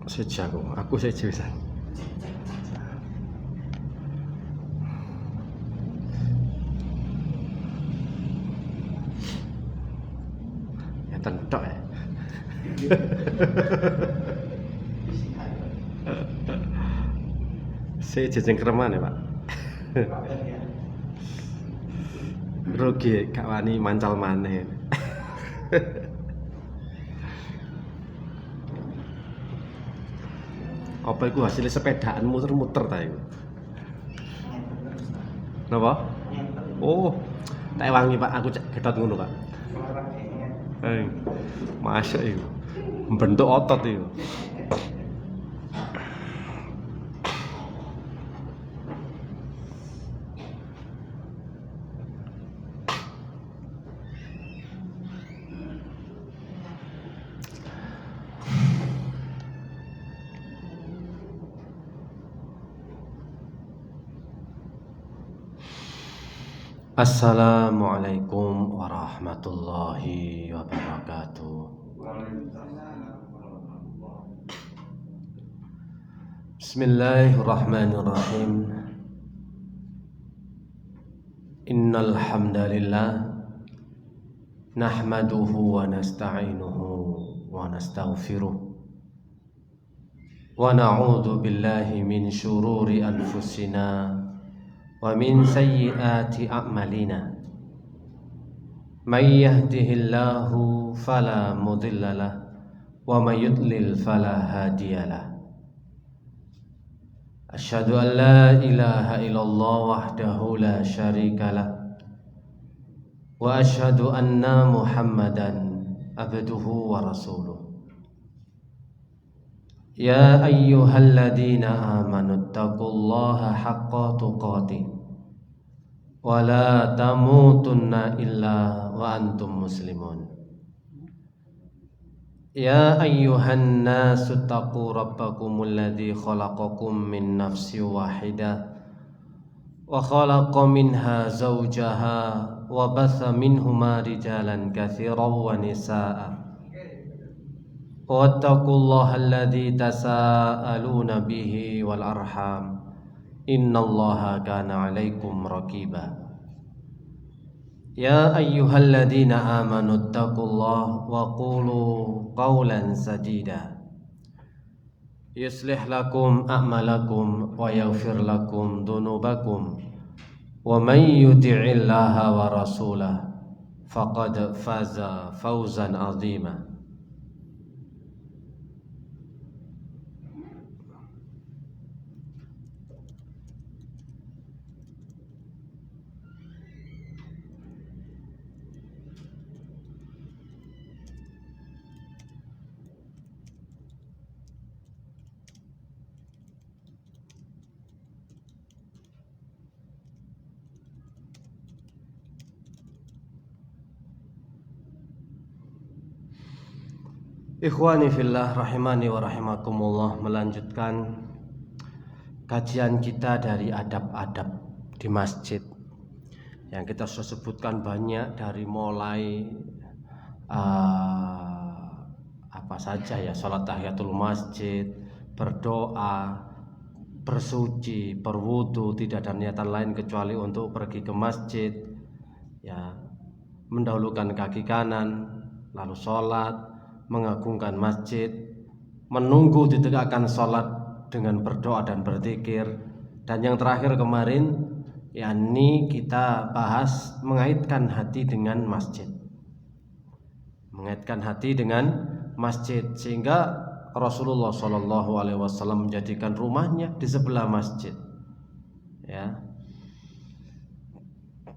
Siji aku siji pisan. Ya tentok ya. Siji cengkreman ya, Pak. Rugi gak wani mancal maneh. Apa iku hasilnya sepedaan muter-muter ta iku? Napa? Oh, tak wangi Pak, aku cek getot ngono Pak. Masuk iku. Bentuk otot iku. Assalamualaikum warahmatullahi wabarakatuh. Bismillahirrahmanirrahim. Innal hamdalillah nahmaduhu wa nasta'inuhu wa nastaghfiruh wa na'udzu billahi min syururi anfusina wa min sayyiati a'malina. May yahdihillahu fala mudhillalah wa may yudlil fala hadiyalah. Asyhadu an la ilaha illallah wahdahu la syarikalah wa asyhadu anna Muhammadan abduhu wa rasuluh. Ya ayyuhalladzina amanu taqullaha haqqa tuqatih wa la tamutunna illa wa antum muslimun. Ya ayyuhan nasu taqu rabbakumul ladzi khalaqakum min nafsin wahidah wa khalaqa minha zawjaha wa batha minhuma rijalan katsiran wa nisaa'a. Wattaqullaha alladzi tasaaluna bihi wal arham innallaha kana 'alaikum raqiba. Ya ayyuhalladzina amanu taqullaha wa qulu qawlan sadida yuslih lakum a'malakum wa yaghfir lakum dhunubakum wa may yuti'illaha wa rasulahu faqad faza fawzan 'azima. Ikhwani fillah rahimani wa rahimakumullah, melanjutkan kajian kita dari adab-adab di masjid yang kita sudah sebutkan banyak, dari mulai apa saja ya, salat tahiyatul masjid, berdoa, bersuci, berwudu, tidak ada niatan lain kecuali untuk pergi ke masjid ya, mendahulukan kaki kanan, lalu sholat, mengagungkan masjid, menunggu ditegakkan sholat dengan berdoa dan berzikir, dan yang terakhir kemarin yakni kita bahas mengaitkan hati dengan masjid, mengaitkan hati dengan masjid, sehingga Rasulullah SAW menjadikan rumahnya di sebelah masjid ya.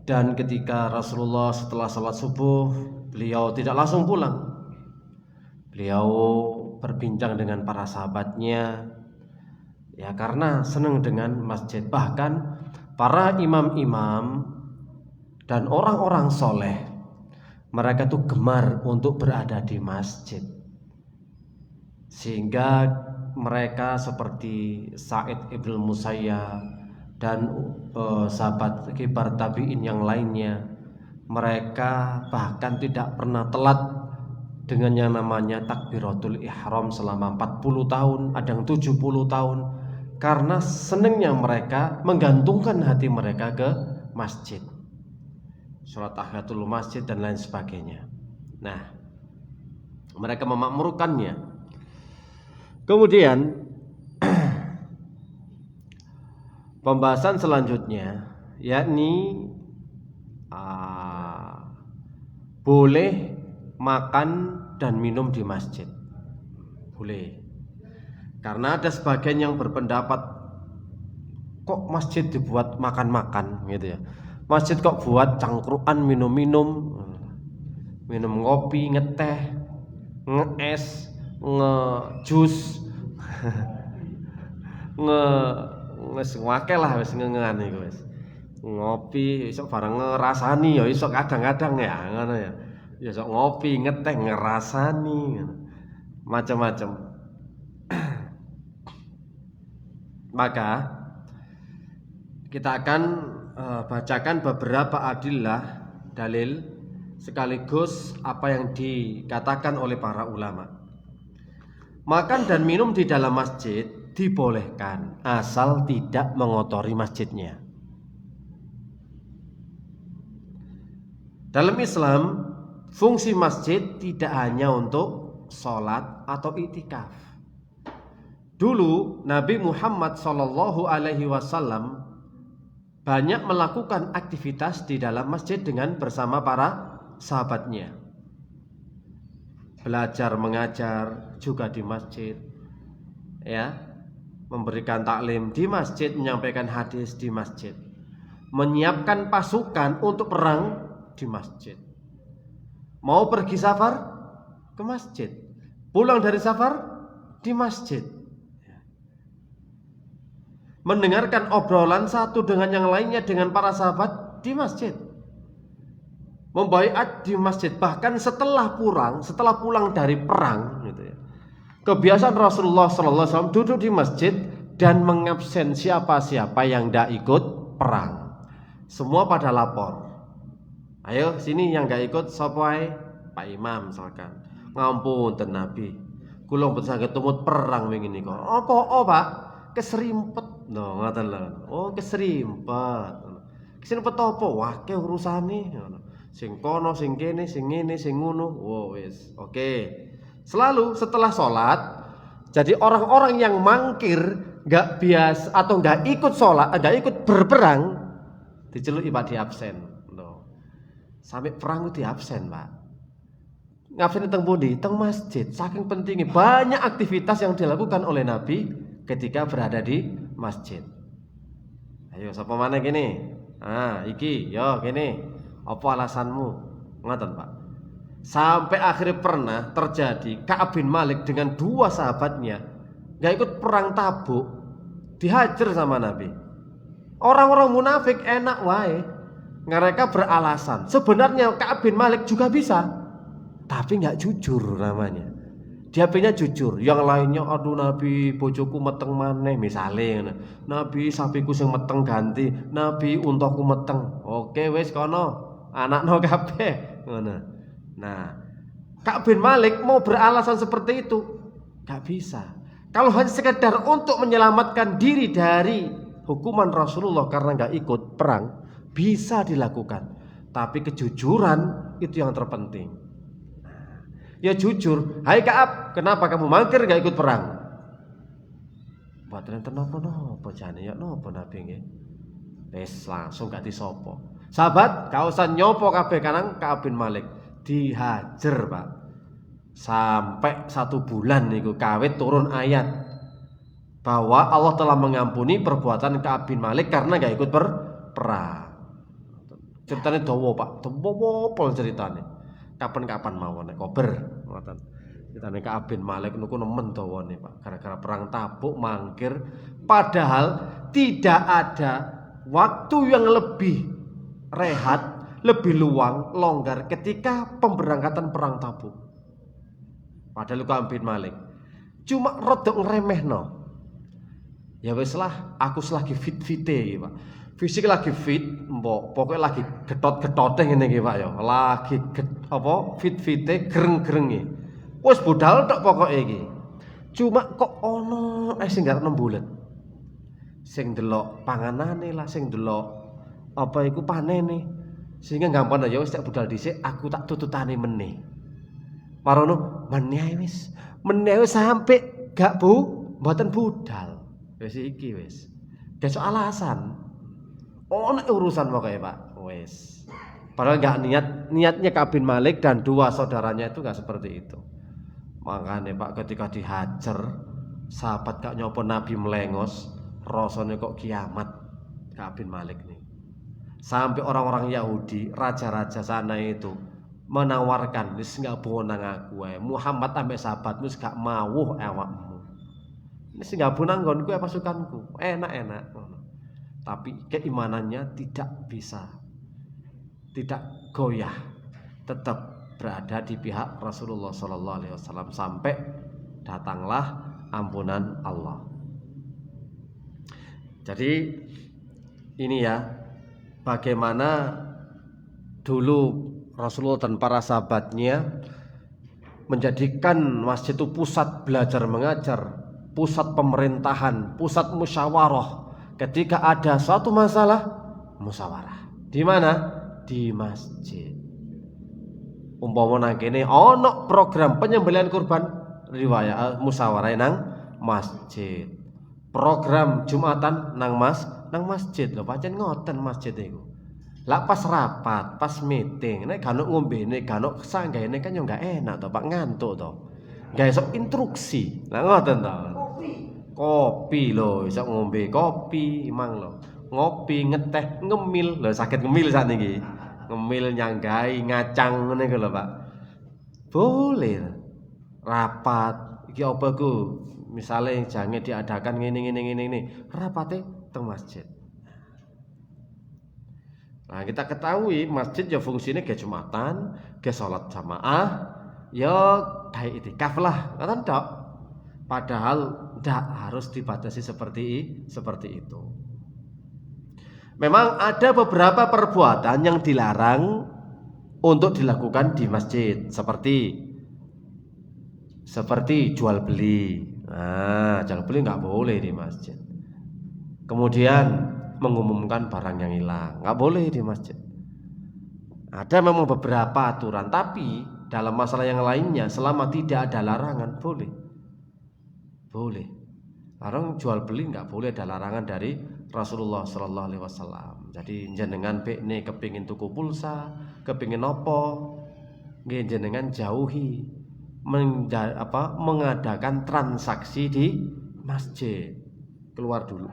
Dan ketika Rasulullah setelah sholat subuh, beliau tidak langsung pulang. Beliau berbincang dengan para sahabatnya ya, karena senang dengan masjid. Bahkan para imam-imam dan orang-orang soleh, mereka tuh gemar untuk berada di masjid, sehingga mereka seperti Sa'id ibn Musayyab dan sahabat kibar tabi'in yang lainnya, mereka bahkan tidak pernah telat dengan yang namanya takbiratul ihram selama 40 tahun, ada yang 70 tahun, karena senangnya mereka menggantungkan hati mereka ke masjid, sholat tahiyatul masjid dan lain sebagainya. Nah, mereka memakmurkannya. Kemudian pembahasan selanjutnya yakni boleh makan dan minum di masjid. Boleh. Karena ada sebagian yang berpendapat, kok masjid dibuat makan-makan gitu ya. Masjid kok buat cangkruan minum-minum, minum ngopi, ngeteh, ngees, ngejus, wis ngake lah wis ngengan iku wis. Ngopi iso bareng ngerasani ya iso kadang-kadang ya ngono ya. Ya iso ngopi, ngeteh, ngerasani ngono. Macam-macam. Maka kita akan bacakan beberapa adillah dalil sekaligus apa yang dikatakan oleh para ulama. Makan dan minum di dalam masjid dibolehkan asal tidak mengotori masjidnya. Dalam Islam, fungsi masjid tidak hanya untuk sholat atau iktikaf. Dulu Nabi Muhammad SAW banyak melakukan aktivitas di dalam masjid dengan bersama para sahabatnya. Belajar mengajar juga di masjid, ya, memberikan taklim di masjid, menyampaikan hadis di masjid, menyiapkan pasukan untuk perang di masjid. Mau pergi safar ke masjid, pulang dari safar di masjid. Mendengarkan obrolan satu dengan yang lainnya dengan para sahabat di masjid. Membaiat di masjid, bahkan setelah pulang dari perang gitu ya. Kebiasaan Rasulullah SAW duduk di masjid dan mengabsen siapa-siapa yang tidak ikut perang. Semua pada lapor. Ayo sini yang gak ikut sapa Pak Imam misalkan. Ngampun Nabi. Kula mboten saged tumut perang wingi nika. Apa Pak? Keserimpet. No, ngoten lho. Oh, keserimpet. Keserimpet apa? Wake urusane ngono. Sing kono, sing kene, sing ngene, sing ngono. Oh, wis. Oke. Selalu setelah sholat, jadi orang-orang yang mangkir gak bias atau gak ikut sholat, gak ikut berperang, diceluki Pak di absen. Sampai perang di absen, Pak. Ngabsen teng pundi? Teng masjid. Saking pentingnya banyak aktivitas yang dilakukan oleh Nabi ketika berada di masjid. Ayo sapa maneh kene? Iki, yo kene. Apa alasanmu? Ngoten, Pak. Sampai akhirnya pernah terjadi Ka'ab bin Malik dengan dua sahabatnya enggak ikut perang Tabuk, dihajar sama Nabi. Orang-orang munafik enak wae. Mereka beralasan sebenarnya Ka'ab bin Malik juga bisa, tapi nggak jujur namanya. Dia pengen jujur, yang lainnya aduh Nabi bojoku meteng maneh misalnya, Nabi sapiku sing meteng ganti, Nabi untaku meteng. Oke wis kono anakno kabeh ngono. Nah, Ka'ab bin Malik mau beralasan seperti itu nggak bisa. Kalau hanya sekedar untuk menyelamatkan diri dari hukuman Rasulullah karena nggak ikut perang, bisa dilakukan, tapi kejujuran itu yang terpenting. Ya jujur, hai Ka'ab, kenapa kamu mangkir gak ikut perang? Mboten enten napa-napa jane ya napa Nabi nggih. Wis langsung gak disopo. Sahabat, gak usah nyopo kabeh kanang Ka'ab bin Malik, dihajar, Pak. Sampai 1 bulan niku kawit turun ayat bahwa Allah telah mengampuni perbuatan Ka'ab bin Malik karena gak ikut perang. Ceritanya dawa, Pak. Dawa pol ceritanya. Kapan-kapan mawon nek kober ngoten. Ceritane Ka'ab bin Malik niku nemen dawane, Pak. Gara-gara perang Tabuk mangkir padahal tidak ada waktu yang lebih rehat, lebih luang, longgar ketika pemberangkatan perang Tabuk. Padahal Ka'ab bin Malik cuma rodok ngremehno. Ya wis lah, aku selagi fit-fite, Pak. fisik lagi fit, mbok pokoknya lagi getot-getote ngene iki Pak ya. Lagi fit-fite gereng-gerenge. Wis budal tok pokoke iki. Cuma kok ono sing gak bulet. Sing delok panganane lah, sing delok apa iku panene. Sehingga gampang ya wis tak budal dhisik aku tak tututane meneh. Marono meneh wis sampe gak mboten budal. Wis iki wis. Gak soal alasan. Ono urusan pokoke Pak. Wis. Padahal gak niatnya Ka'ab bin Malik dan dua saudaranya itu gak seperti itu. Makanya Pak ketika dihajar sahabat gak nyopo Nabi melengos, rasanya kok kiamat Ka'ab bin Malik nih. Sampai orang-orang Yahudi, raja-raja sana itu menawarkan, wis gak bonang aku Muhammad ambek sahabatmu wis gak mawuh awakmu. Wis gak bonang nggonku pasukanku. Enak-enak. Tapi keimanannya tidak goyah, tetap berada di pihak Rasulullah SAW sampai datanglah ampunan Allah. Jadi ini ya, bagaimana dulu Rasulullah dan para sahabatnya menjadikan masjid itu pusat belajar mengajar, pusat pemerintahan, pusat musyawarah. Ketika ada suatu masalah, musyawarah. Di mana? Di masjid. Umpama nang kene ono program penyembelihan kurban, riwayat musyawarah nang masjid. Program Jumatan nang masjid lho, pancen ngoten masjid iku. Lah pas rapat, pas meeting, nek gak ono ngombene, gak ono sanggahene kan yo gak enak to, Pak, ngantuk to. Gak iso instruksi. Lah ngoten to. Kopi lho, iso ngombe kopi, imang lho. Ngopi, ngeteh, ngemil. Lho sakit ngemil sakniki. Ngemil nyanggai, ngacang ngene iku lho, Pak. Boleh. Rapat iki apa ku? Misale jange diadakan ngene. Rapate teng masjid. Nah, kita ketahui masjid ya fungsinya kayak Jumatan, kayak sholat jamaah, ya kayak itikaf lah, kan tok. Padahal tidak harus dibatasi seperti itu. Memang ada beberapa perbuatan yang dilarang untuk dilakukan di masjid, seperti jual beli. Nah, jual beli nggak boleh di masjid. Kemudian mengumumkan barang yang hilang, nggak boleh di masjid. Ada memang beberapa aturan, tapi dalam masalah yang lainnya selama tidak ada larangan boleh. Barang jual beli nggak boleh, ada larangan dari Rasulullah Sallallahu Alaihi Wasallam. Jadi jenengan bekne kepingin tuku pulsa, kepingin nopo, jenengan jauhi mengadakan transaksi di masjid, keluar dulu.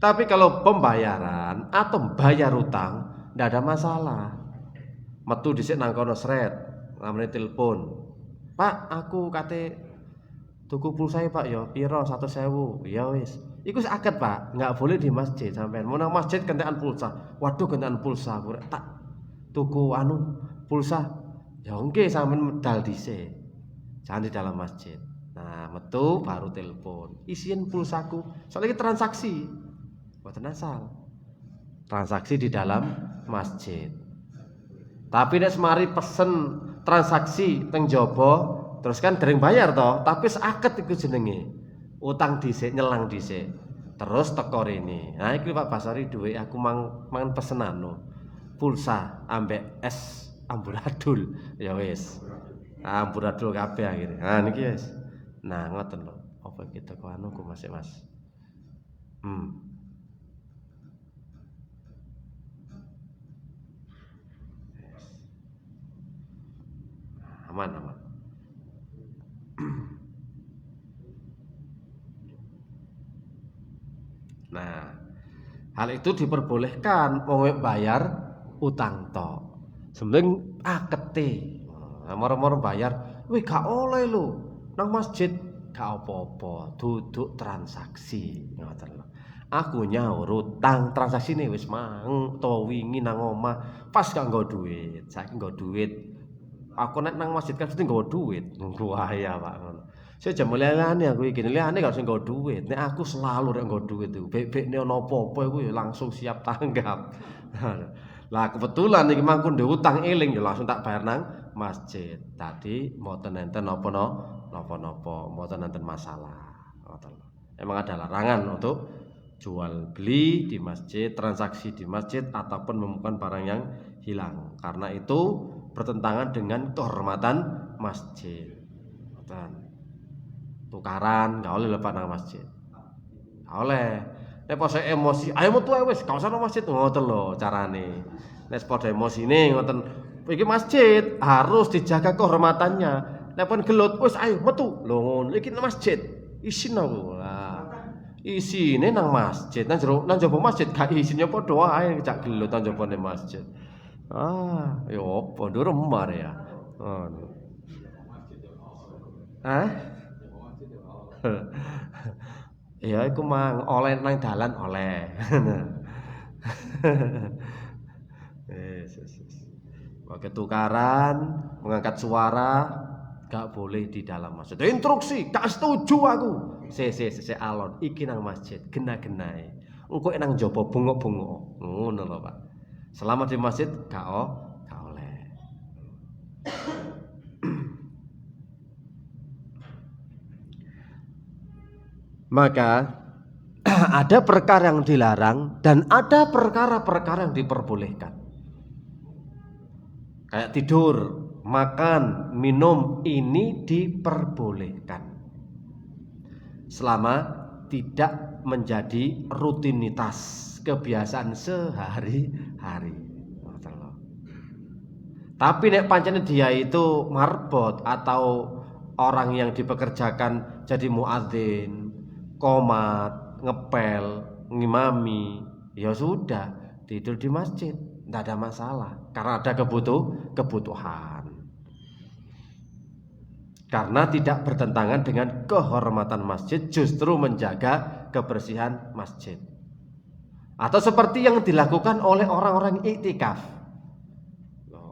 Tapi kalau pembayaran atau bayar utang ndak ada masalah. Metu dhisik nang kono sret, ngamane telepon. Pak, aku kate tuku pulsa Pak ya, piro 100.000. Ya wis. Iku sakit Pak, enggak boleh di masjid sampean. Mau nang masjid kentekan pulsa. Waduh kentekan pulsa, tak tuku pulsa. Ya nggih sampean medal dhisik. Jangan di dalam masjid. Nah, metu baru telepon. Isiin pulsaku. Soalnya transaksi. Mboten asal. Transaksi di dalam masjid. Tapi nek semari pesen transaksi teng jaba, terus kan dereng bayar toh, tapi seaket iku jenenge. Utang dhisik, nyelang dhisik. Terus teko rene. Nah, iki Pak Basari duwe aku mangan pesenan pulsa ambek es amburadul. Ya wis. Amburadul kabeh akhire. Nah niki wis. Nah, ngoten lho. Apa kita kok ku Mas. Aman. Nah, hal itu diperbolehkan wong bayar utang tok. Sebenarnya akete. Moro-moro bayar, wih gak oleh lho. Nang masjid gak apa-apa, duduk transaksi. Ngoten lho. Aku nyaur utang transaksi nih wis mang to wingi nang omah pas gak nggo duit. Saiki nggo duit. Aku nek nang masjid kan mesti nggo duit. Bahaya Pak ngono. Saya jam liyane aku iki, liyane gak usah nggo duit. Nek aku selalu rek nggo duit iku. Bek-bekne ono apa-apa iku ya langsung siap tanggap. Lah kebetulan iki mangku ndek utang eling ya langsung tak bayar nang masjid. Tadi mboten enten napa-napa, mboten enten masalah. Ngoten. Emang ada larangan untuk jual beli di masjid, transaksi di masjid ataupun menemukan barang yang hilang. Karena itu bertentangan dengan kehormatan masjid. Ngoten. Tukaran gak oleh lepas nang masjid. Gak oleh. Nek pas emosi, ayo metu ae wis, gak usah nang masjid ngoten lho carane. Nek padha emosine ngoten, iki masjid harus dijaga kehormatannya. Nek pun gelut, wis ayo metu. Lho ngono, iki nang masjid. Isin aku. Lah. Isine nang masjid, nang jaba masjid gak isine padha wae jak gelut nang jabane masjid. Ah, ya apa ndur remar ya. Ngono. Hah? Ya iku mang oleh nang dalan oleh. Pakai tukaran, mengangkat suara gak boleh di dalam masjid. Instruksi, gak setuju aku. Se alon iki nang masjid, gena-genae. Engko nang jaba bungok-bungok. Ngono lho, Pak. Selama di masjid gak oleh. Maka ada perkara yang dilarang dan ada perkara-perkara yang diperbolehkan. Kayak tidur, makan, minum ini diperbolehkan. Selama tidak menjadi rutinitas kebiasaan sehari-hari. Tapi nek pancene dia itu marbot atau orang yang dipekerjakan jadi muadzin, qomat, ngepel, ngimami, ya sudah tidur di masjid, tidak ada masalah karena ada kebutuhan. Karena tidak bertentangan dengan kehormatan masjid, justru menjaga kebersihan masjid. Atau seperti yang dilakukan oleh orang-orang iktikaf.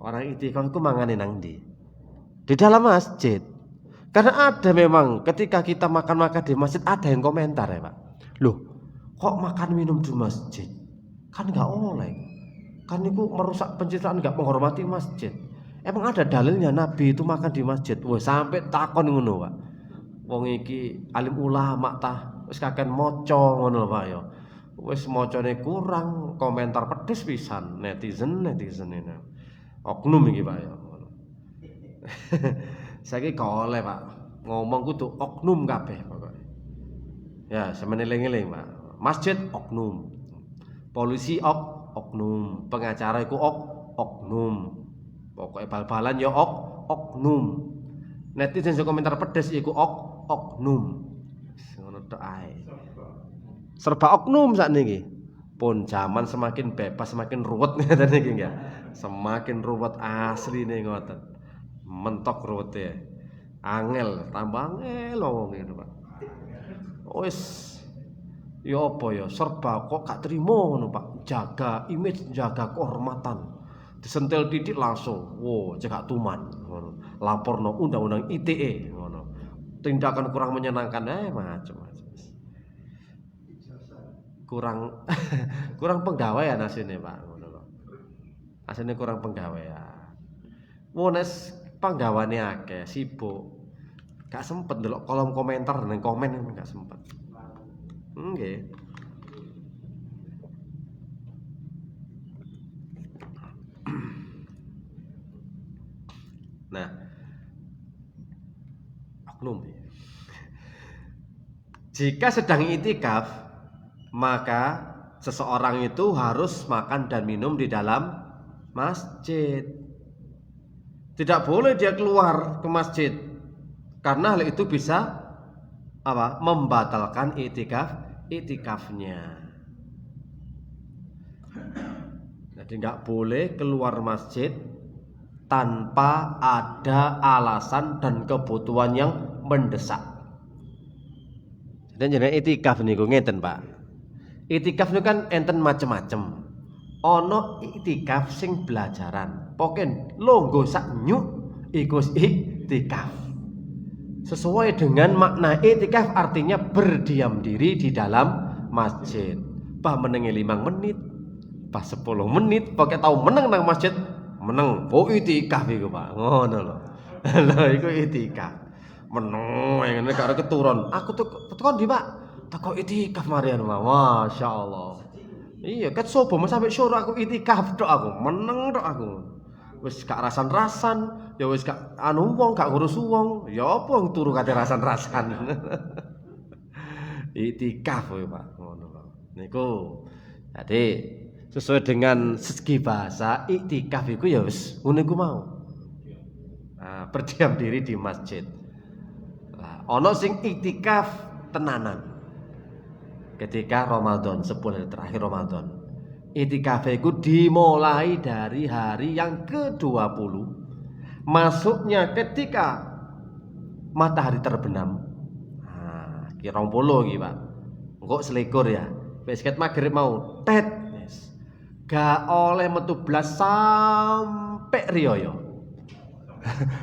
Orang iktikaf itu mangane nang ndi? Di dalam masjid. Karena ada memang ketika kita makan-makan di masjid ada yang komentar ya Pak. Loh kok makan minum di masjid? Kan gak oleh. Kan itu merusak pencitraan, gak menghormati masjid. Emang ada dalilnya Nabi itu makan di masjid? Wah sampai takon ngono Pak. Wong iki alim ulama tah wis kaken maca ngono lho Pak ya. Wis macane kurang, komentar pedes pisan netizen ini. Oknum iki Pak ya. Saiki gak oleh Pak. Ngomong kudu oknum kabeh pokoke. Ya, sampeyan eling-eling Pak. Masjid oknum. Polisi oknum. Pengacara iku oknum. Pokoke bal-balan ya oknum. Netizen sing komentar pedes iku oknum. Ngono tok ae. Serba oknum sakniki. Pun zaman semakin bebas semakin ruwet ngeten iki ya. Semakin ruwet asline ngoten. Mentok ruwete. Angel, tambah angel wong ngene Pak. Wis ya apa ya serba kok gak trimo ngono Pak. Jaga image, jaga kehormatan. Disentil titik langsung, wow cekak tuman ngono. Laporno undang-undang ITE ngono. Tindakan kurang menyenangkan macam-macam. Kurang penggawaian asline Pak ngono kok. Asline kurang penggawaian. Wones panggawane akeh sibuk. Gak sempet ndelok kolom komentar nang komen gak sempet. Nggih. Nah, oknum. Jika sedang itikaf, maka seseorang itu harus makan dan minum di dalam masjid. Tidak boleh dia keluar ke masjid karena hal itu bisa membatalkan itikafnya. Jadi nggak boleh keluar masjid tanpa ada alasan dan kebutuhan yang mendesak. Dan jenenge itikaf niku ngeten Pak. Itikaf niku kan enten macem-macem. Ono itikaf sing belajaran. Poken longgo sak nyuk iku itikaf. sesuai dengan makna i'tikaf, artinya berdiam diri di dalam masjid. Bah menengi 5 menit, bah 10 menit, pakai tahu meneng nang masjid, meneng. Oh i'tikaf iku, Pak. Ngono lho. Lho iku i'tikaf. Meneng ngene karo keturun. Aku tuh tekan di, Pak. Teko i'tikaf marian, Pak. Masyaallah. Iya, ket sobo sampai syukur aku i'tikaf tok aku, meneng tok aku. Wis gak rasan-rasan, ya wis gak anu wong, gak ngurus wong, ya apa wong turu kate rasan-rasan. I'tikaf kowe, Pak, ngono lho. Niku. Jadi sesuai dengan segi bahasa, i'tikaf iku ya wis ngono iku mau. Nah, berdiam diri di masjid. Lah, ana sing i'tikaf tenanan. Ketika Ramadan, 10 hari terakhir Ramadan. I'tikaf itu dimulai dari hari yang ke-20. Masuknya ketika matahari terbenam. Nah, kira 20 iki, Pak. Engko selikur ya. Wis ket magrib mau tet. Yes. Gak oleh metu blas sampai riyo.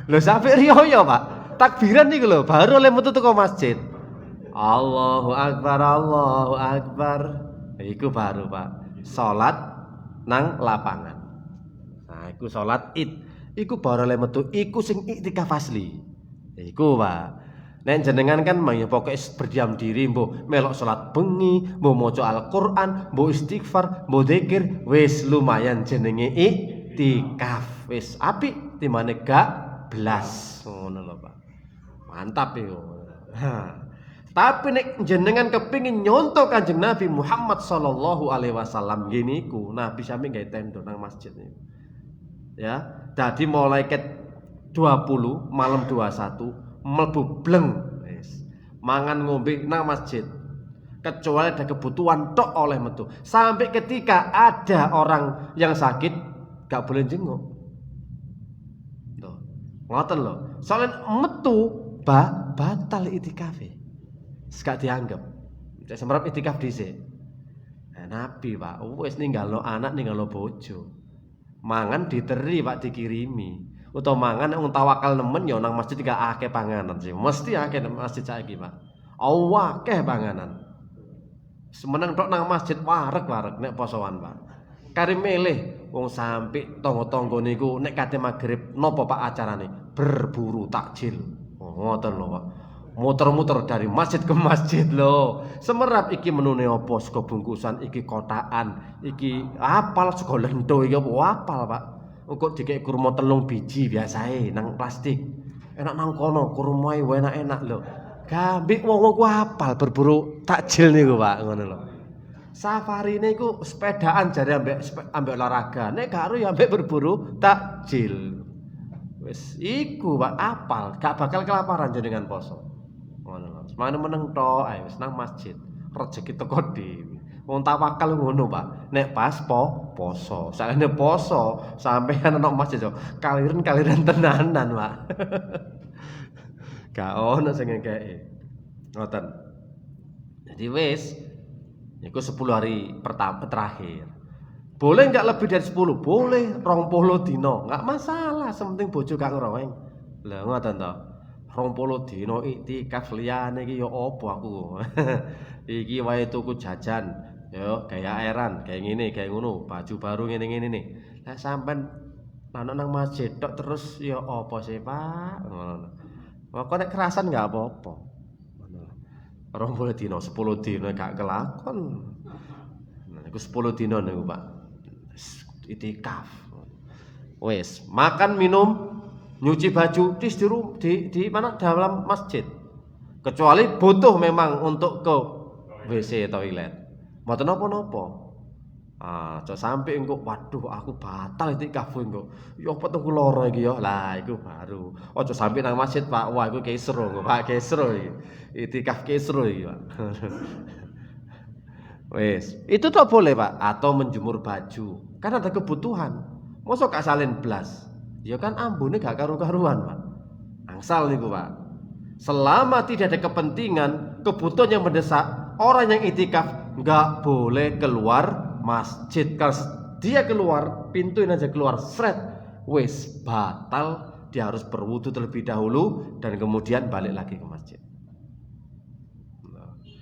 Lho sampai riyo, Pak. Takbiran niku lho, baru oleh metu teko masjid. Allahu Akbar, Allahu Akbar. Iku baru, Pak. Salat nang lapangan. Nah, iku salat Id. Iku baru le metu, iku sing i'tikaf asli. Iku, Pak. Nek jenengan kan ya pokoke berdiam diri, mbok melok salat bengi, mbok maca Al-Qur'an, mbok istighfar, mbok zikir, wis lumayan jenenge i'tikaf. Wis apik timane gak blas. Ngono lho, Pak. Mantap iku. Tapi nek jenengan kepingin nyontoh Kanjeng Nabi Muhammad sallallahu alaihi wasallam gini ku, Nabi sami gawe tenda nang masjid niku. Ya, dadi mulai ket 20 malam 21 mlebu bleng wis. Mangan ngombe nang masjid. Kecuali ada kebutuhan tok oleh metu. Sampai ketika ada orang yang sakit gak boleh jenguk. Tuh. Ngoten lho. Soalnya metu batal i'tikafe. Gak dianggap. Cek semrap i'tikaf dhisik. Nah, Nabi, Pak, wis ninggalno anak, ninggalno bojo. Mangan diteri, Pak, dikirimi. Utawa mangan wong tawakal nemen ya nang masjid gak akeh panganan sih. Mesti akeh nang masjid saiki, Pak. Akeh panganan. Semeneng tok nang masjid wareg-wareg nek posoan, Pak. Kari milih wong sampe tangga-tangga niku nek kate magrib napa Pak acarane? Berburu takjil. Oh, ngoten lho, Pak. Muter-muter dari masjid ke masjid loh. Semerap iki menune apa, sego bungkusan, iki kotakan, iki apal sego lendo iki apa apal, Pak. Engko dikek kurma 3 biji biasae nang plastik. Enak nang kono, kurmae enak-enak lho. Gambik wong ku apal berburu takjil niku, Pak, ngono lho. Safarine iku sepedaan jare ambek olahraga. Nek gak aru ya ambek berburu takjil. Wis iku, Pak, apal, gak bakal kelaparan jenengan poso. Semana meneng tok ae wis nang masjid. Rezeki teko dhewe. Wong tawakal ngono, Pak. Nek pas poso. Sakjane poso sampeyan nang masjid yo kaliren tenanan, Pak. Gak ono sing ngekeki. Ngoten. Jadi wis niku 10 hari pertama terakhir. Boleh enggak lebih dari 10? Boleh 20 dina, enggak masalah, sementing bojo gak ngeroweng. Lah ngoten to. 20 dina i'tikaf liyane iki ya apa aku. Iki wae tuku jajan, ya gaya airan, kayak ngene, kayak ngono, baju baru ngene-ngene nih. Lah sampean nang masjid tok terus ya apa sih, Pak? Ngono. Kok nek kerasan enggak apa-apa. Ngono. 20 dina, 10 dina gak kelakon. Nah, iku 10 dina niku, Pak. I'tikaf. Wes, makan minum nyuci baju di mana dalam masjid. Kecuali butuh memang untuk ke WC toilet. Mboten napa-napa. Aja sampai engko waduh aku batal i'tikaf engko. Ya apa tunggu lara iki ya. Lah iku baru. Aja sampai nang masjid, Pak. Wah iku kesro, Pak, kesro iki. I'tikaf kesro iki, Pak. Wes, itu tak boleh, Pak, atau menjemur baju. Kan ada kebutuhan. Mosok gak salin blas. Ya kan ambune gak karu-karuan, Pak. Angsal niku, Pak. Selama tidak ada kepentingan, kebutuhan yang mendesak, orang yang i'tikaf enggak boleh keluar masjid. Kalau dia keluar, pintuin aja keluar, sret, wis batal dia harus berwudu terlebih dahulu dan kemudian balik lagi ke masjid.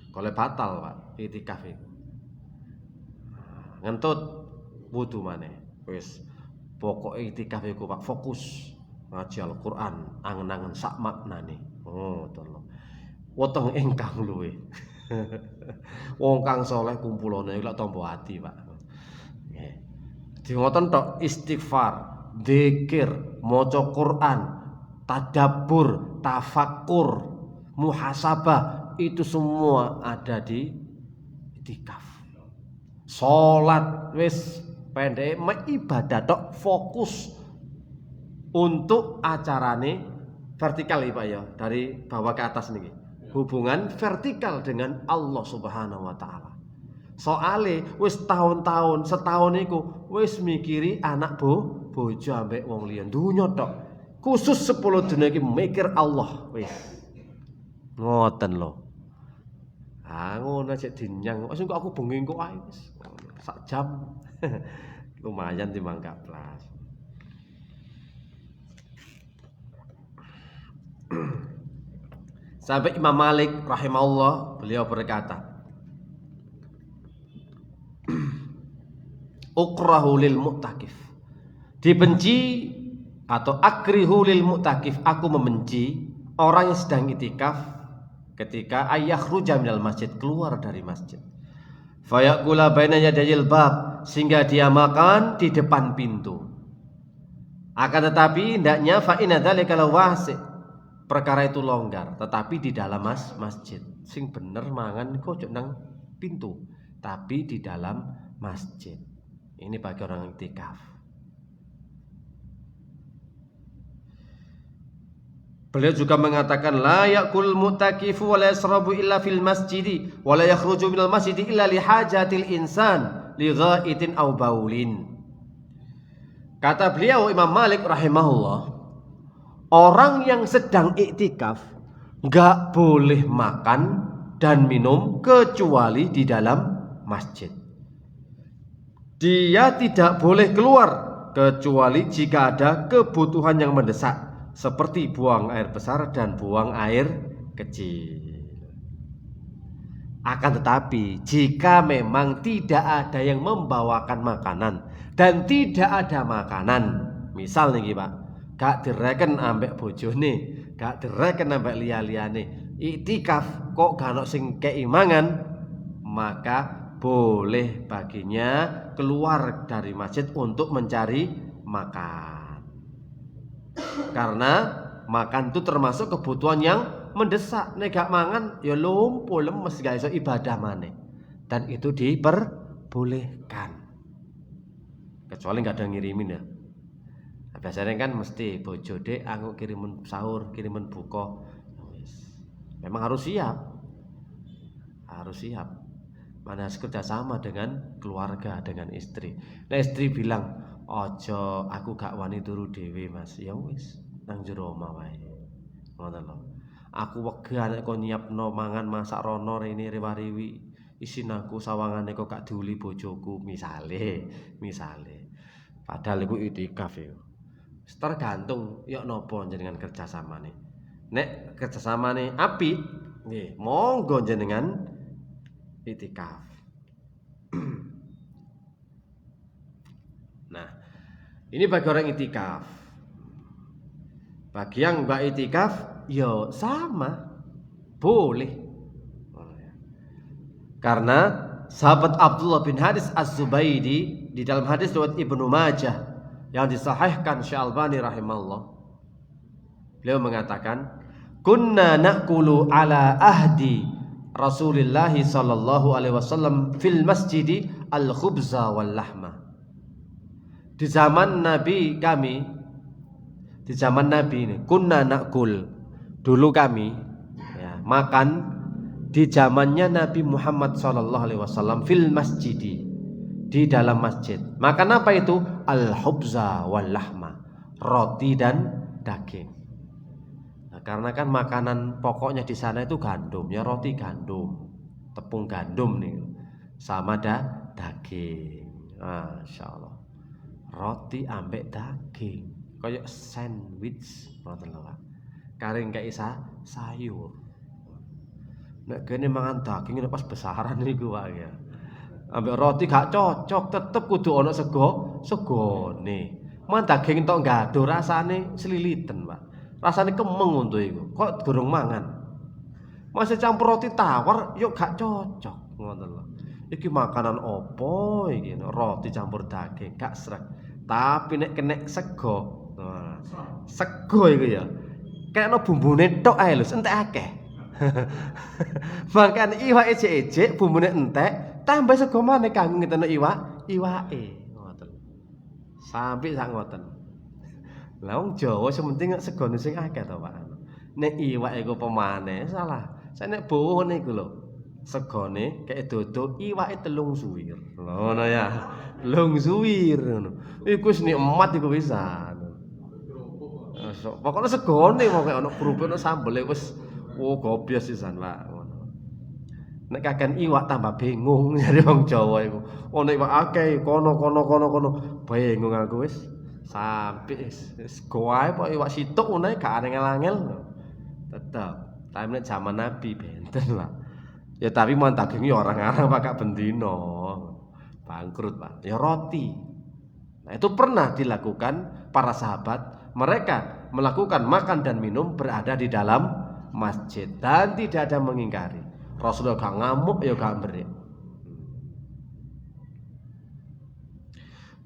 Kalau batal Pak iktikaf itu. Ngentut wudu maneh. Wis pokok iktikaf iku Pak fokus ngaji Al-Qur'an, angen-angen sak maknane. Oh, tolong. Weteng ingkang luwe. Wong kang saleh kumpulane lak tampa ati, Pak. Nggih. Di ngoten tok istighfar, zikir, maca Quran, tadabbur, tafakkur, muhasabah, itu semua ada di iktikaf. Salat wis pendek ibadah tok, fokus untuk acarane vertikal ya Pak ya, dari bawah ke atas niki. Hubungan vertikal dengan Allah Subhanahu wa taala. Soale wis tahun-tahun setahun iku wis mikiri anak bojo ambek wong liya dunya tok. Khusus 10 dina iki mikir Allah wis. Ngoten lho. Ah ngono cek dinyang. Wis kok aku bengi kok ae wis. Sak jam. Lumayan timbang 14. Sampai Imam Malik rahimahullah beliau berkata, ukrahu lil mu'takif, dibenci atau akrihu lil mu'takif, aku membenci orang yang sedang itikaf ketika ayakhruja minal masjid, keluar dari masjid, fayaqula baina yadayil bab, sehingga dia makan di depan pintu. Akan tetapi hendaknya fa inna dzalika lawasi', perkara itu longgar, tetapi di dalam masjid. Sing bener mangan kok nang pintu, tapi di dalam masjid. Ini bagi orang iktikaf. Beliau juga mengatakan la yaqul mu'takifu wa la yasrabu illa fil masjidi wa la yakhruju minal masjidi illa li hajatil insan li ghaitin aw baulin. Kata beliau Imam Malik rahimahullah, orang yang sedang iktikaf gak boleh makan dan minum kecuali di dalam masjid. Dia tidak boleh keluar kecuali jika ada kebutuhan yang mendesak, seperti buang air besar dan buang air kecil. Akan tetapi jika memang tidak ada yang membawakan makanan dan tidak ada makanan, misal nih Pak, gak direken ambek bojone, gak direken ambek liya-liyane, iktikaf kok gak ono sing keimangan, maka boleh baginya keluar dari masjid untuk mencari makan. Karena makan itu termasuk kebutuhan yang mendesak. Nek gak mangan ya lumpuh lemes, gak iso ibadah maneh. Dan itu diperbolehkan. Kecuali gak ada ngirimin ya. Biasanya kan mesti bojo dek aku kirimin sahur, kirimin buka. Memang harus siap. Harus siap. Mana harus kerjasama dengan keluarga, dengan istri. Nah istri bilang, ojo aku gak wani turu dhewe Mas. Ya wis, nang jero omah wae. Ngono lho. Aku wegah nek kon nyiapno mangan masak rono rene riwa-riwi. Isin aku sawangane kok gak diuli bojoku misale. Padahal iku iktikaf ya. Tergantung yok nopo jenengan kerjasamane. Nek kerjasamane apik, nggih, monggo jenengan iktikaf. Nah, ini bagi orang iktikaf. Bagi yang enggak iktikaf, ya sama, boleh. Karena sahabat Abdullah bin Hadis Az-Zubaidi di dalam hadis riwayat Ibnu Majah yang disahihkan Syekh Albani rahimahullah, beliau mengatakan, kunna na'kulu ala ahdi Rasulullah sallallahu alaihi wasallam fil masjidi al-khubza wal lahma. Di zaman Nabi kami, di zaman Nabi ini, kunna na'kul, dulu kami ya, makan di zamannya Nabi Muhammad sallallahu alaihi wasallam fil masjidi, di dalam masjid. Makan apa itu? Al-khubza wal lahma, roti dan daging. Karena kan makanan pokoknya di sana itu gandum, ya roti gandum, tepung gandum nih, sama daging. Masya Allah, roti ambek daging, kaya sandwich ngoten lho Pak. Kare kei sayur. Nek kene mangan daging pas besaran niku Pak ya. Ambek roti gak cocok, tetep kudu ana segone. Man daging tok gado rasane sliliten, Pak. Rasane kemeng untuk iku. Kok durung mangan. Masih campur roti tawar yo gak cocok, ngoten lho. Iki makanan opo iki? Roti campur daging, gak srek. Tapi nek kena sego. Nah, sego iku ya. Kayakno bumbune tok ae lho, entek akeh. Makan iwak ejek-ejek bumbune entek, tambah sego maneh kanggo ngeteno iwake. Ngoten. Sampai sak ngoten. Lah wong Jawa sementing segone sing akeh to, Pak. Nek iwak iku pemane salah. Saya nek bowo niku lho. Segone kek dodo iwake 3 suwir. Ngono ya. 3 suwir ngono. Iku wis nikmat iku pisan. Pokoknya segone pokoke ana kerupuk ana sambel wis gobios pisan, Pak. Ngono. Nek kaken iwak tambah bingung jare wong Jawa iku. Ono iwak akeh kono. Bingung aku wis. Sampai wis goae kok iwak situk ngono gak angel-angel. Tetep time zaman Nabi benten lah. Ya tapi mon daging ya orang-orang pakai bendino. Bangkrut, Pak. Ya roti. Nah, itu pernah dilakukan para sahabat. Mereka melakukan makan dan minum berada di dalam masjid dan tidak ada mengingkari. Rasulullah gak ngamuk ya gak berik.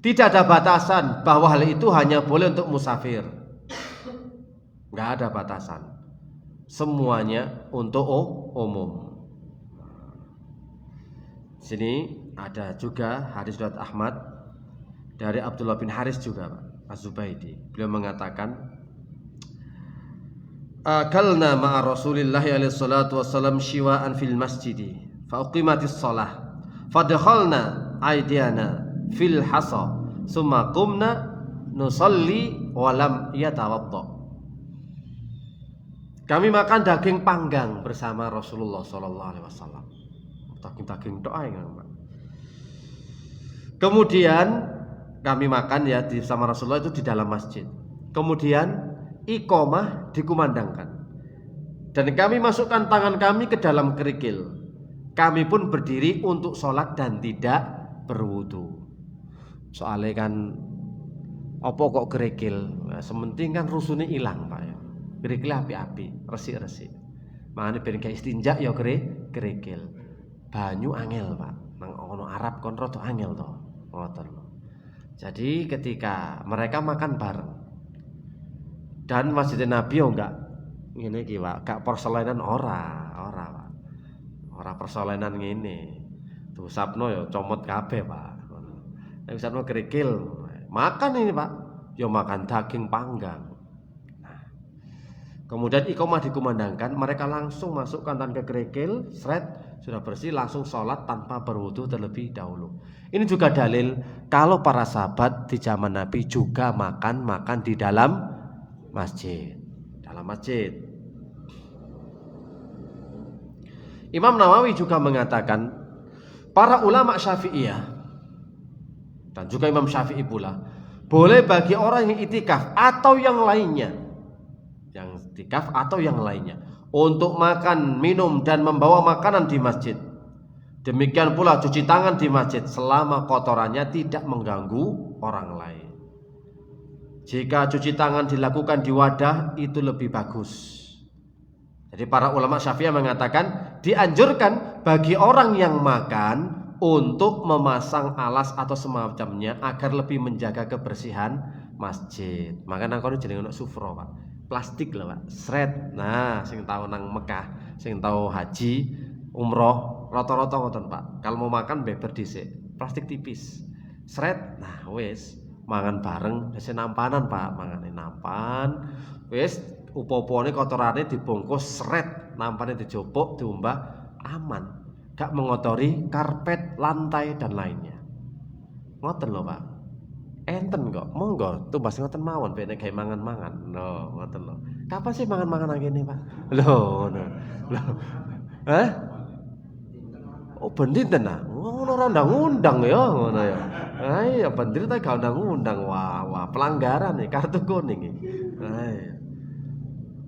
Tidak ada batasan bahwa hal itu hanya boleh untuk musafir. Gak ada batasan. Semuanya untuk umum. Sini ada juga hadis riwayat Ahmad dari Abdullah bin Haris juga Pak Az-Zubaidi. Beliau mengatakan akalna ma'a Rasulillah alaihi salatu wassalam shiwa'an fil masjidi fa uqimatis shalah fadakhalna aydiyana fil hasa summa qumna nusalli wa lam yatawadda. Kami makan daging panggang bersama Rasulullah sallallahu alaihi wasallam. Daging tok ae Pak. Kemudian kami makan ya sama Rasulullah itu di dalam masjid. Kemudian iqamah dikumandangkan. Dan kami masukkan tangan kami ke dalam kerikil. Kami pun berdiri untuk sholat dan tidak berwudu. Soalnya kan apa kok kerikil? Nah, sementing kan rusune ilang Pak ya. Kerikil api-api, resik-resik. Makane ben gak istinja ya kerikil. Banyu angel Pak. Nang ono Arab kon rada angel to. Ngoten. Jadi ketika mereka makan bareng dan Masjid Nabi yo enggak ngene iki Pak, gak perselenan ora Pak. Ora perselenan ngene. Tuh sapno yo comot kabeh Pak. Nek sapno kerikil, makan ini Pak, yo makan daging panggang. Nah, kemudian iqamah dikumandangkan, mereka langsung masukkan tangan ke kerikil, sret, sudah bersih langsung sholat tanpa berwudu terlebih dahulu. Ini juga dalil kalau para sahabat di zaman Nabi juga makan di dalam masjid. Imam Nawawi juga mengatakan para ulama Syafi'iyah dan juga Imam Syafi'i pula boleh bagi orang yang itikaf atau yang lainnya untuk makan, minum dan membawa makanan di masjid. Demikian pula cuci tangan di masjid selama kotorannya tidak mengganggu orang lain. Jika cuci tangan dilakukan di wadah itu lebih bagus. Jadi para ulama Syafi'iyah mengatakan dianjurkan bagi orang yang makan untuk memasang alas atau semacamnya agar lebih menjaga kebersihan masjid. Maka nang kono jenenge ono sufro, Pak. Plastik lah Pak, sret. Nah, sing tau nang Mekah, sing tau haji, umroh, rata-rata ngoten Pak. Kalau mau makan beber dhisik, plastik tipis. Sret. Nah, wis mangan bareng, wis nampanan Pak, mangane nampan. Wis upo-upone kotorane dibungkus sret, nampane dijopok, diumbah, aman. Gak mengotori karpet, lantai dan lainnya. Ngoten lho Pak. Enten kok, monggo tumbas ngoten mawon ben nek gawe mangan-mangan. Lho, ngoten lho. Kapan sih mangan-mangan nang kene, Pak? Lho, ngono. Lho. Hah? Oh, ben dinten ah. Ngono ora ndang-undang ya, ngono ya. Iya, bener ta gak undang-undang. Wah, pelanggaran nih kartu kuning iki. Iya.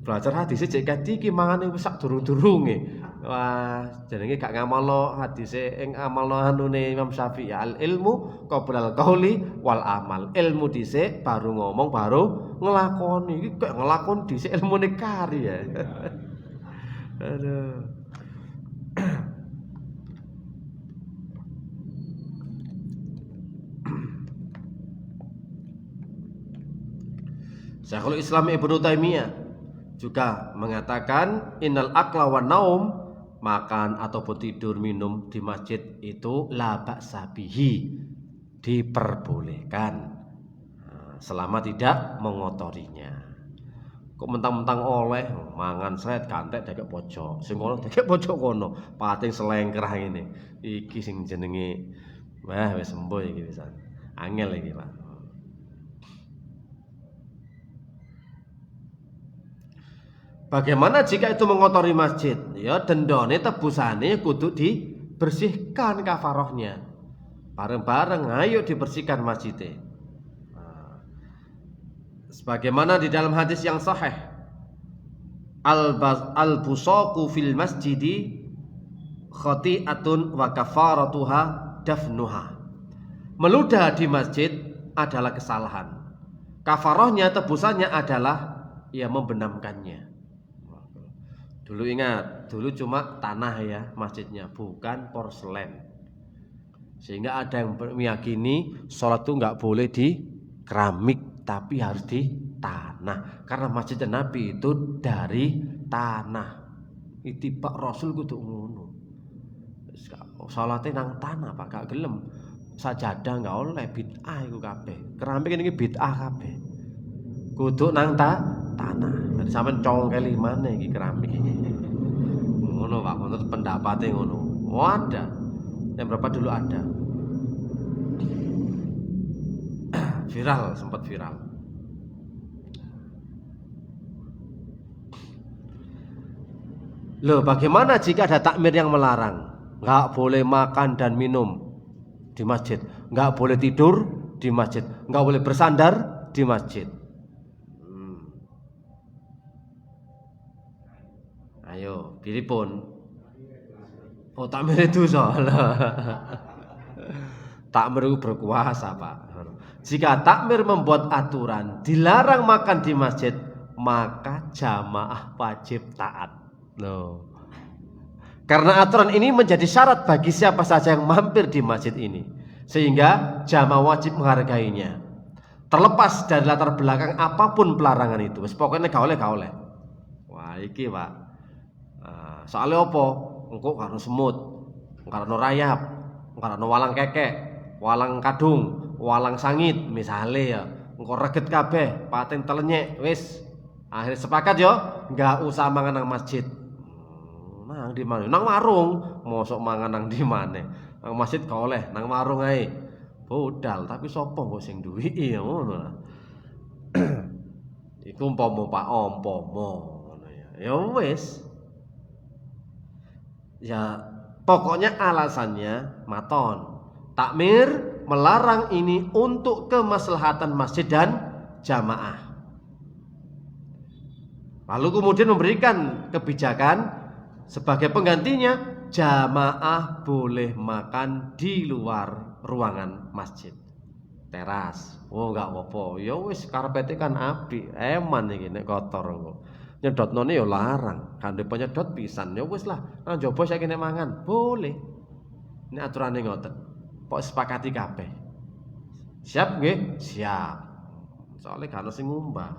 Belajar hadis cek kati iki mangane wis sak durung-durunge. Wah, jenenge gak ngamalno hadise ing amalno anune Imam Syafi'i. Al ilmu qoblal qauli wal amal. Ilmu dhisik baru ngomong baru nglakoni. Iki kok nglakoni dhisik ilmune kari ya. Aduh. Syekhul Islam Ibnu Taimiyah juga mengatakan innal akla wan naum, makan ataupun tidur minum di masjid itu la ba'sa bihi, diperbolehkan selama tidak mengotorinya. Kok mentang-mentang oleh mangan sret kantek dekek pojok, sing kono dekek pojok kono, pating selengkrah ngene. Iki sing jenenge wah wis sembuh iki wis. Angel iki, Pak. Bagaimana jika itu mengotori masjid? Ya dendone tebusane kudu dibersihkan kafarohnya. Bareng-bareng ayo dibersihkan masjidnya. Sebagaimana di dalam hadis yang sahih, al-busaqu fil masjidi khati'atun wa kafaratuha dafnuha. Meludah di masjid adalah kesalahan. Kafarohnya, tebusannya adalah ya membenamkannya. Dulu ingat, dulu cuma tanah ya masjidnya, bukan porselen. Sehingga ada yang meyakini sholat itu nggak boleh di keramik, tapi harus di tanah. Karena masjid Nabi itu dari tanah. Itibak Rasul kudu ngono. Sholatnya nang tanah, Pak, gak gelem. Sajadah nggak oleh, bid'ah iku kabeh. Keramik ini bid'ah kabeh. Kudu nang tanah. Jadi sampean congkeli maneh iki keramik iki. Ngono Pak, menurut pendapatnya ngono. Oh, ada. Yang berapa dulu ada. Viral, sempat viral. Loh, bagaimana jika ada takmir yang melarang? Nggak boleh makan dan minum di masjid, nggak boleh tidur di masjid, nggak boleh bersandar di masjid. Ayo, pilih pun. Oh, takmir itu salah. Takmir itu berkuasa, Pak. Jika takmir membuat aturan dilarang makan di masjid, maka jamaah wajib taat. Loh. Karena aturan ini menjadi syarat bagi siapa saja yang mampir di masjid ini, sehingga jamaah wajib menghargainya. Terlepas dari latar belakang apapun pelarangan itu, pokoknya gak oleh. Wah, iki Pak. Soalnya apa? Engko karo semut, karo rayap, karo walang kekek, walang kadung, walang sangit, misale ya. Engko reget kabeh, pating telenyek, wis. Akhir sepakat yo, enggak usah mangan nang masjid. Nang di mana? Nang warung. Mosok mangan nang di mana? Nang masjid gak oleh, nang warung ae. Bodal, tapi sapa kok sing duwiki ya ngono lah. Iku umpama Pak ngono ya. Ya wis. Ya, pokoknya alasannya maton. Takmir melarang ini untuk kemaslahatan masjid dan jamaah. Lalu kemudian memberikan kebijakan sebagai penggantinya, jamaah boleh makan di luar ruangan masjid. Teras. Oh, enggak apa-apa. Ya wis karpete kan apik, eman iki nek kotor kok. Nyedotnone ya larang, kandhe penyedot pisan. Ya wis lah, nang njaba saiki nek mangan, boleh. Ini aturane ngoten. Pok sepakati kabeh. Siap nggih? Siap. Soale gak ono sing ngumbah.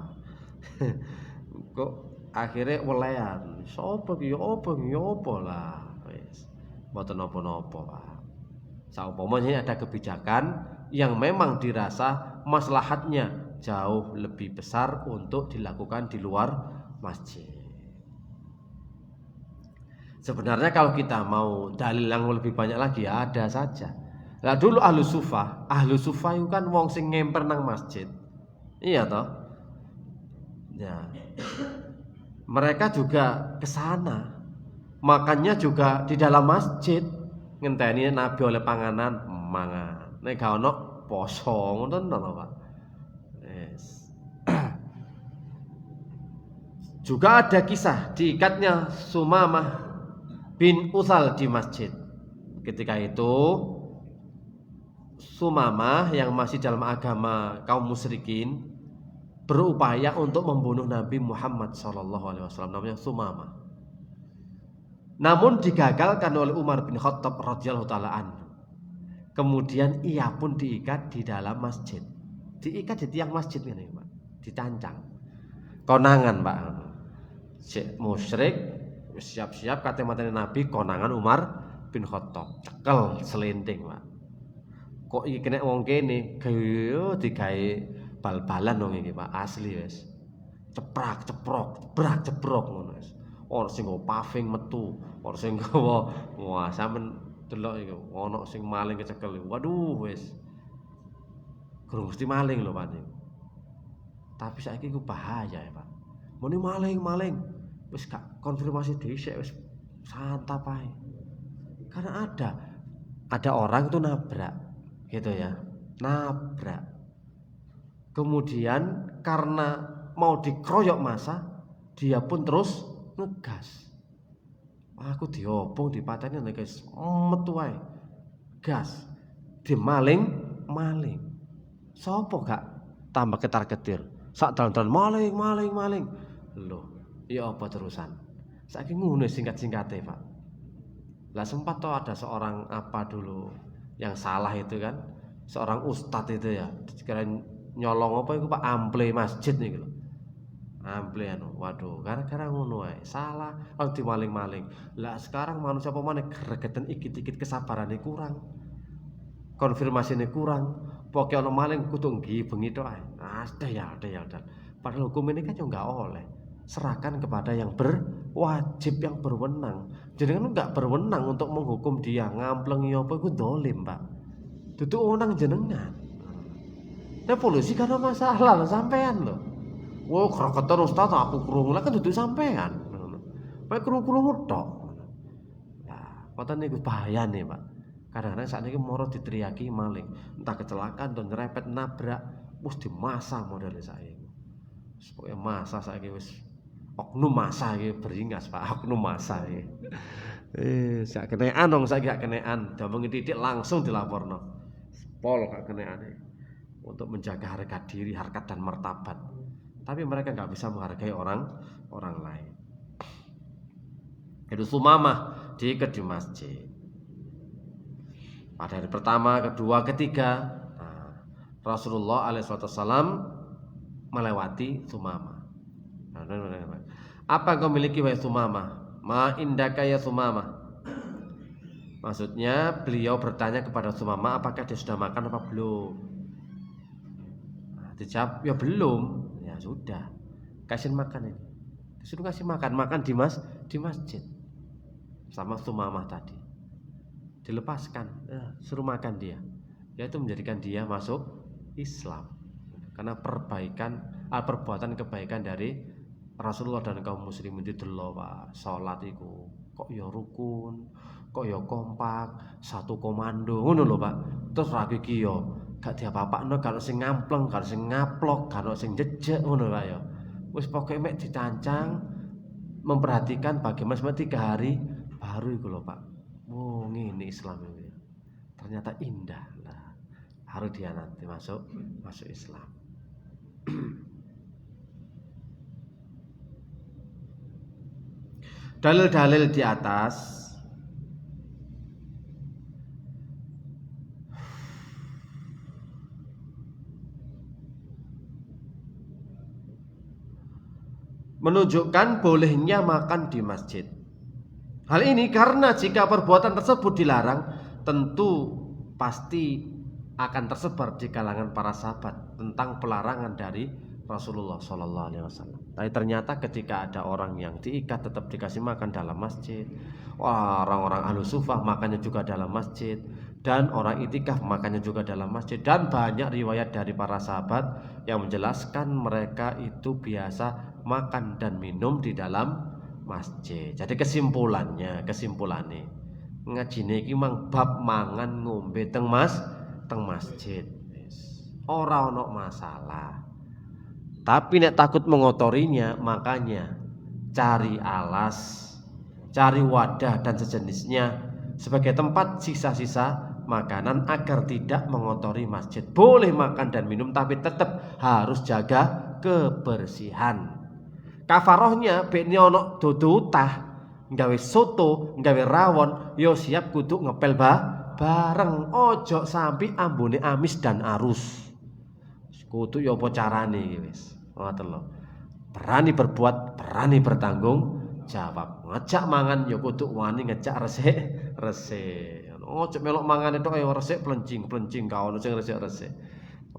Kok akhirnya welean. Sopo ki apa lah. Wis. Mboten napa-napa, Pak. Saumpamanya ada kebijakan yang memang dirasa maslahatnya jauh lebih besar untuk dilakukan di luar masjid. Sebenarnya kalau kita mau dalil yang lebih banyak lagi ya ada saja. Lah dulu ahlu sufah itu kan wong sing ngemper nang masjid. Iya toh? Ya. Mereka juga ke sana. Makannya juga di dalam masjid. Ngenteni Nabi oleh panganan mangan. Nek gak ono poso ngoten lho Pak. Yes. Juga ada kisah diikatnya Sumamah bin Utsal di masjid. Ketika itu Sumamah yang masih dalam agama kaum musyrikin berupaya untuk membunuh Nabi Muhammad SAW, namanya Sumamah. Namun digagalkan oleh Umar bin Khattab radhiyallahu taala anhu. Kemudian ia pun diikat di dalam masjid. Diikat di tiang masjid ini, Pak. Ditancang. Konangan, Pak. Sik musyrik siap-siap kate mateni Nabi, konangan Umar bin Khattab. Cekel selenting, Pak. Kok iki kena wong kene digawe bal-balan wong iki, Pak. Asli wis. Ceprak, ceprok, brak, ceprok ngono wis. Ono sing nggo paving metu, ono sing nggawa wah sampean delok iku, ono sing maling kecekel. Waduh wis. Gurung mesti maling lho, Pak. Tapi saiki ku bahaya ya, Pak. Muni maling, wis gak konfirmasi dhisik wis santap ae. Karena ada orang itu nabrak, gitu ya, nabrak. Kemudian karena mau dikeroyok massa, dia pun terus ngegas. Aku diobong dipateni nek guys, metu ae. Gas. Dimaling. Sopo gak tambah ketar-ketir. Sak dalan-dalan maling. Loh, ya apa terusan? Saiki ngono singkat-singkate, Pak. Lah sempat toh ada seorang apa dulu yang salah itu kan, seorang ustadz itu ya, dikira nyolong apa itu Pak, ample masjid nih gitu. Ample anu, waduh, gara-gara ngono ae, salah, kalau dimaling-maling. Lah sekarang manusia pemane gregeten ikit-ikit kesabarane kurang. Konfirmasine kurang. Pokoke ana maling kudu bengi tok ae. Ada ya. Padahal hukum ini kan yo enggak oleh. Serahkan kepada yang berwajib, yang berwenang. Jenengan enggak berwenang untuk menghukum dia, ngamplengi apa iku dolim, Pak. Dudu wenang jenengan. Nah polisi karena masalah lho sampean lho. Wah, kreketan ustaz aku krungu lah kan dudu sampean. Pak krungu tok. Nah, ngoten niku bahayane, Pak. Kadang-kadang saat ini moro diteriaki maling, entah kecelakaan dan nyerempet nabrak, wis dimasa model saya. Pokoke masa saiki wis oknum masa iki beringas, Pak. Oknum masa iki. Sak kenean dong saiki gak kenean, diomongi titik langsung dilaporno. Pol gak keneane. Untuk menjaga harga diri, harkat dan martabat. Tapi mereka enggak bisa menghargai orang lain. Itu Sumamah diikat di masjid. Pada hari pertama, kedua, ketiga, Rasulullah alaihissalam melewati Sumamah. Apa kau miliki wahai Sumamah? Ma indaka ya Sumamah? Maksudnya beliau bertanya kepada Sumamah, apakah dia sudah makan apa belum? Dijawab, ya belum. Ya sudah, kasih makan ini. Disuruh kasih makan di masjid sama Sumamah tadi. Dilepaskan, suruh makan dia, yaitu menjadikan dia masuk Islam karena perbuatan kebaikan dari Rasulullah dan kaum muslimin itu lho, Pak. Salat iku kok ya rukun, kok ya kompak, satu komando ngono lho, Pak. Terus ra iki ya gak diapa-apakno, gak sing ngampleng, gak sing ngaplok, gak sing jejek ngono, Pak ya. Wis pokoke mek ditancang, memperhatikan bagaimana selama 3 hari baru iku lho, Pak. Oh, ini Islam ini. Ternyata indah lah. Harus dia nanti masuk Islam. Dalil-dalil di atas menunjukkan bolehnya makan di masjid. Hal ini karena jika perbuatan tersebut dilarang, tentu pasti akan tersebar di kalangan para sahabat tentang pelarangan dari Rasulullah SAW. Tapi ternyata ketika ada orang yang diikat tetap dikasih makan dalam masjid. Wah, orang-orang ahlu sufah makannya juga dalam masjid, dan orang itikaf makannya juga dalam masjid. Dan banyak riwayat dari para sahabat yang menjelaskan mereka itu biasa makan dan minum di dalam masjid. Jadi kesimpulannya ngajine iki mang bab mangan ngombe teng masjid. ora ono masalah. Tapi nek takut mengotorinya, makanya cari alas, cari wadah dan sejenisnya sebagai tempat sisa-sisa makanan agar tidak mengotori masjid. Boleh makan dan minum tapi tetap harus jaga kebersihan. Kafarohnya bekne ono dodo utah, nggawe soto, nggawe rawon, yo siap kudu ngepel bareng. Ojo sampai ambune amis dan arus. Kudu yo apa carane iki wis. Ngoten lho. Berani berbuat, berani bertanggung jawab. Ngejak mangan yo kudu wani ngejak resik. Ojo melok mangane tok yo resik plencing-plencing ka ono sing resik-resik.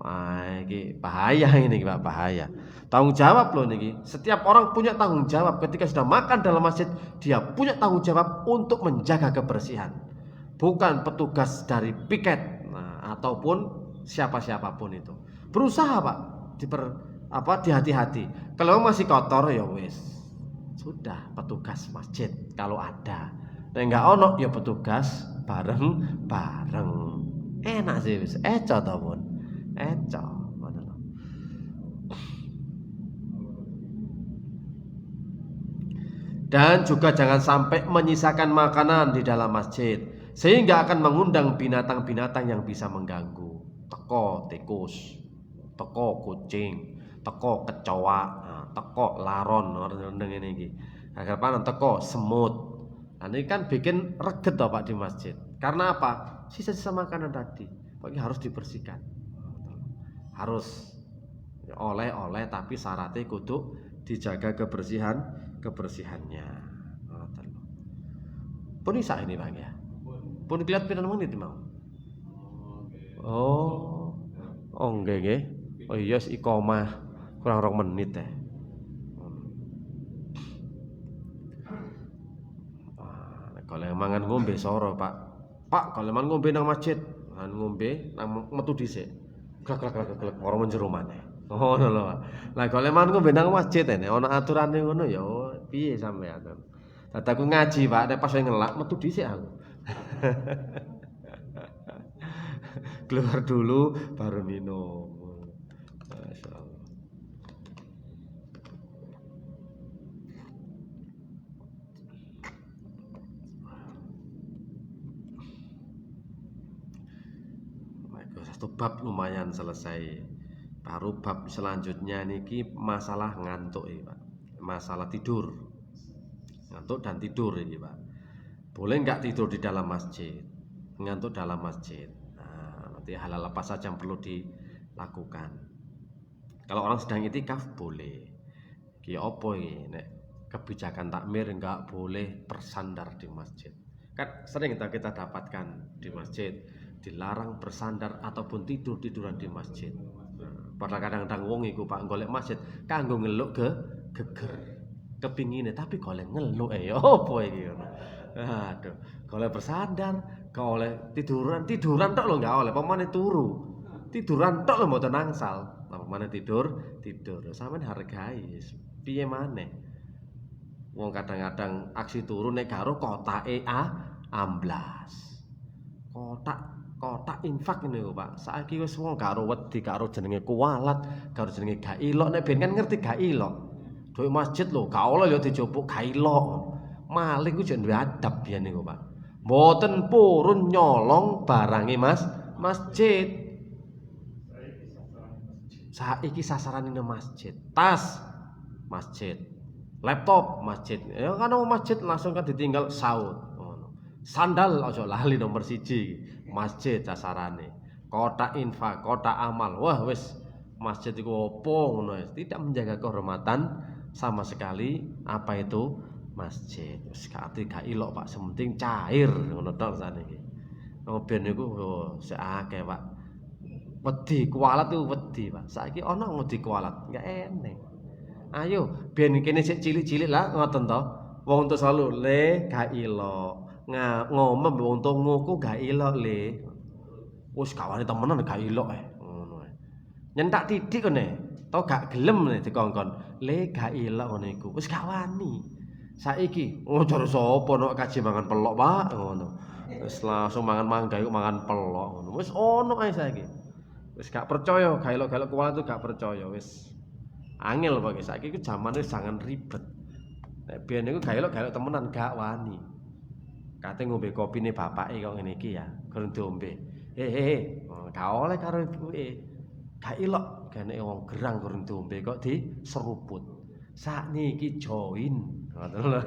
Wah, iki bahaya ini Pak, bahaya. Tanggung jawab loh niki. Setiap orang punya tanggung jawab ketika sudah makan dalam masjid, dia punya tanggung jawab untuk menjaga kebersihan. Bukan petugas dari piket, ataupun siapa-siapapun itu. Berusaha Pak, dihati-hati. Kalau masih kotor ya wis. Sudah petugas masjid kalau ada. Nek enggak ono ya petugas bareng-bareng. Enak sih wis, eco to pun. Eco. Dan juga jangan sampai menyisakan makanan di dalam masjid sehingga akan mengundang binatang-binatang yang bisa mengganggu. Teko tikus, teko kucing, teko kecoa, teko laron ngene iki. Agar panen teko semut. Nah, ini kan bikin reget toh Pak di masjid. Karena apa? Sisa-sisa makanan tadi. Pokoknya harus dibersihkan. Harus oleh-oleh tapi syaratnya kudu dijaga kebersihannya. Pun isa ini Pak ya. Pun lihat pinten menit mau. Oh. Oh nggih. Oh iya iqomah kurang 2 menit teh. Kalau mangan ngombe soro Pak. Pak, kalau mangan ngombe nang masjid, ngombe nang metu dhisik. Glek ora menjero maneh. Ngono lho Pak. Lah kalau mangan ngombe nang masjid ene ana aturane ngono ya piye sampean. Dadaku ngaji Pak, nek pas ngelak metu dhisik aku. Keluar dulu baru minum. Masyaallah. Satu bab lumayan selesai. Baru bab selanjutnya niki masalah ngantuk ya Pak. Masalah tidur. Ngantuk dan tidur ini Pak. Boleh nggak tidur di dalam masjid? Ngantuk dalam masjid. Nanti hal-hal apa saja yang perlu dilakukan. Kalau orang sedang itikaf boleh. Ki opo iki nek kebijakan takmir enggak boleh bersandar di masjid. Kan sering kita dapatkan di masjid dilarang bersandar ataupun tiduran di masjid. Padahal kadang-kadang wong iku Pak golek masjid kanggo ngeluk geger. Kepingine tapi golek ngeluk ya opo iki ngono. Aduh, golek bersandar, golek tiduran tok lho enggak oleh, pemane turu. Tiduran tok lho mboten nangsal. Pemane tidur. Sampeyan hargai piye maneh. Wong kadang-kadang aksi turu nek karo kotake amblas. Kotak infak niku Pak. Saiki wis wong karo wedi, karo jenenge kuwalat, karo jenenge gak ilok. Nek ben kan ngerti gak ilok. Duit masjid lho, gak oleh ya dijupuk gak ilok. Maling ku jek duwe adab biyen niku Pak. Mboten purun nyolong barange masjid. Saiki sasarane masjid. Tas masjid. Laptop masjid. Ya kan masjid langsung kan ditinggal saut. Sandal aja lali nomor 1 masjid sasarane. Kotak infak, kotak amal. Wah wis masjid iku opo ngono wis. Tidak menjaga kehormatan sama sekali apa itu masjid. Wis gak ilok Pak, sementing cair ngono tok saniki. Ben niku sik akeh Pak. Wedi kualat itu wedi Pak. Saiki ana wedi kualat, enggak eneng. Ayo ben kene sik cilik-cilik lah ngoten to. Wong untuk selalu le gak ilok. Ngomong wong tuku gak ilok le. Wis kawane temenan gak ilok ngono ae. Nyentak titik kene. To gak gelem dikongkon. Le gak ilok ngono iku. Wis gak wani. Saiki ngejar sapa nek kaji mangan pelok Pak ngono. Wis langsung mangan mangga iku mangan pelok ngono. Wis ono ae saiki. Wis gak percaya, gaelo-gaelo kuwalat itu gak percaya wis. Angel pokoke saiki iku jaman wis jangan ribet. Nek biyen niku gaelo-gaelo temenan gak wani. Kate ngombe kopine bapake kok ngene iki ya, kurang diombe. He, gak oleh karo ibuke. Gak ilok gene wong gerang kurang diombe kok diseruput. Sakniki join. Ngoten lho.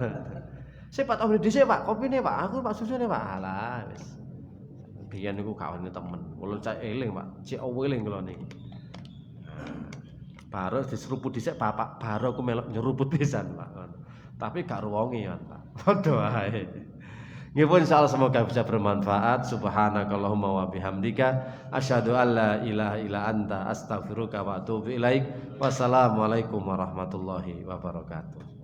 Sik Pak ombe dhisik Pak, kopine Pak, aku Pak susune Pak. Alah wis. Biyen niku gak wani temen. Kula cek eling Pak, cek eling kula niki. Baru diseruput dhisik bapak, baru aku melok nyeruput pisan Pak. Tapi gak ruwongi ya Pak. Padha ae. Nggih pun insyaallah semoga bisa bermanfaat. Subhanakallahumma wa bihamdika asyhadu an la ilaha illa anta astaghfiruka wa atubu ilaik. Wassalamualaikum warahmatullahi wabarakatuh.